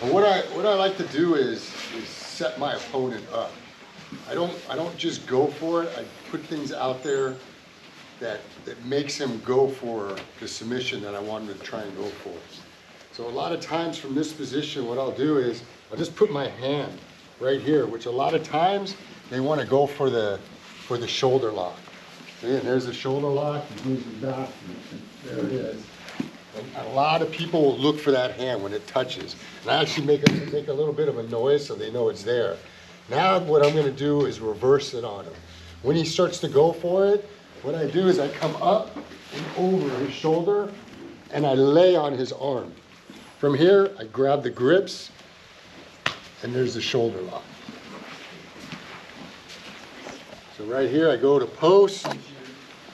But what I like to do is set my opponent up. I don't just go for it. I put things out there that makes him go for the submission that I want him to try and go for. So a lot of times from this position, what I'll do is I'll just put my hand right here, which a lot of times they want to go for the shoulder lock. See, and there's the shoulder lock. He moves it back. There it is. And a lot of people will look for that hand when it touches. And I actually make a little bit of a noise so they know it's there. Now what I'm going to do is reverse it on him. When he starts to go for it, what I do is I come up and over his shoulder and I lay on his arm. From here, I grab the grips and there's the shoulder lock. So right here, I go to post.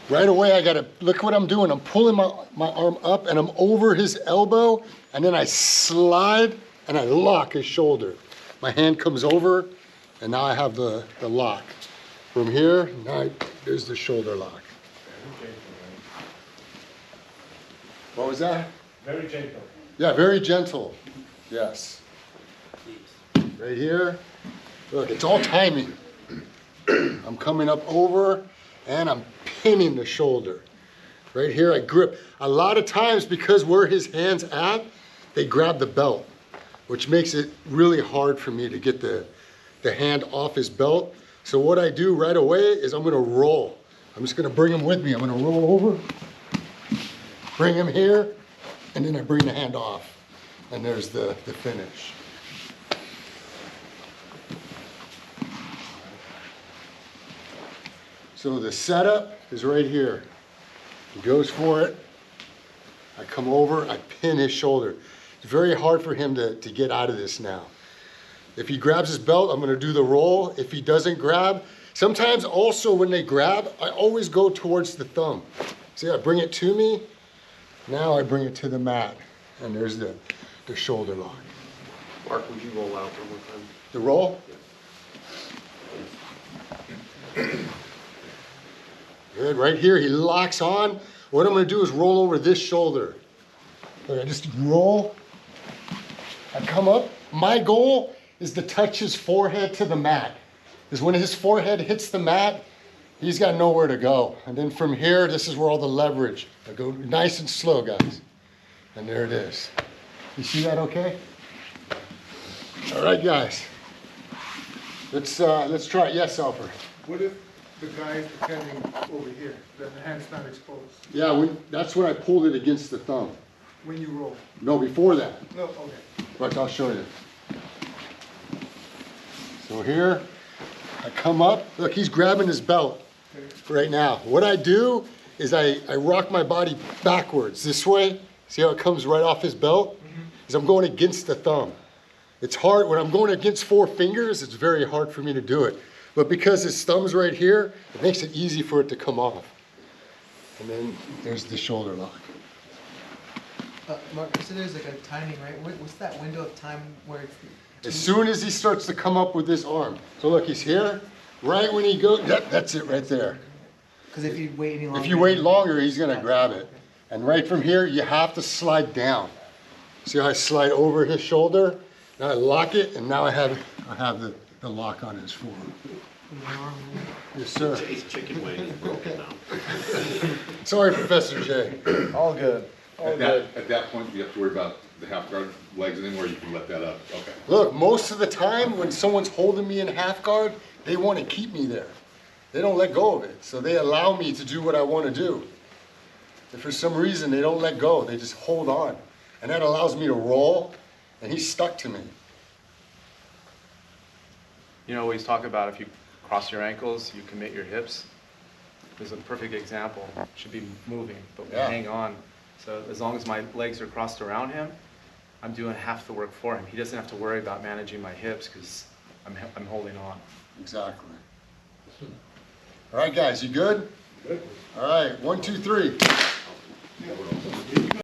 Right away, I gotta, look what I'm doing. I'm pulling my arm up and I'm over his elbow and then I slide and I lock his shoulder. My hand comes over and now I have the lock. From here, now there's the shoulder lock. What was that? Very gentle. Yeah, very gentle. Yes. Right here. Look, it's all timing. I'm coming up over and I'm pinning the shoulder. Right here, I grip. A lot of times, because where his hand's at, they grab the belt, which makes it really hard for me to get the hand off his belt. So what I do right away is I'm gonna roll. I'm just gonna bring him with me. I'm gonna roll over, bring him here, and then I bring the hand off. And there's the finish. So the setup is right here. He goes for it. I come over, I pin his shoulder. It's very hard for him to get out of this now. If he grabs his belt, I'm gonna do the roll. If he doesn't grab, sometimes also when they grab, I always go towards the thumb. See, I bring it to me, now I bring it to the mat, and there's the shoulder lock. Mark, would you roll out one more time? The roll? Good, right here, he locks on. What I'm gonna do is roll over this shoulder. Look, I just roll, I come up. My goal is to touch his forehead to the mat. Because when his forehead hits the mat, he's got nowhere to go. And then from here, this is where all the leverage. I go nice and slow, guys. And there it is. You see that okay? All right, guys. Let's try it. Yes, Alfred. What if the guy is standing over here, that the hand's not exposed? Yeah, that's when I pulled it against the thumb. When you roll? No, before that. No, okay. Right, I'll show you. So here, I come up. Look, he's grabbing his belt right now. What I do is I rock my body backwards this way. See how it comes right off his belt? Is I'm going against the thumb. It's hard, when I'm going against 4 fingers, it's very hard for me to do it. But because his thumb's right here, it makes it easy for it to come off. And then there's the shoulder lock. Mark, so there's like a timing, right? What's that window of time where it's... As soon as he starts to come up with this arm. So look, he's here. Right when he goes, that's it right there. Because if you wait any longer... If you wait longer, he's gonna grab it. And right from here, you have to slide down. See how I slide over his shoulder? Now I lock it, and now I have the lock on his forearm. Yes, sir. Jay's chicken wing is broken now. Sorry, Professor J. All good. All good. At that point, you have to worry about the half guard legs anymore. You can let that up. Okay. Look, most of the time when someone's holding me in half guard, they want to keep me there. They don't let go of it. So they allow me to do what I want to do. If for some reason they don't let go, they just hold on. And that allows me to roll, and he's stuck to me. You know, we always talk about if you cross your ankles, you commit your hips. There's a perfect example. Should be moving, but we hang on. So as long as my legs are crossed around him, I'm doing half the work for him. He doesn't have to worry about managing my hips because I'm holding on. Exactly. All right, guys, you good? Good. All right, 1, 2, 3.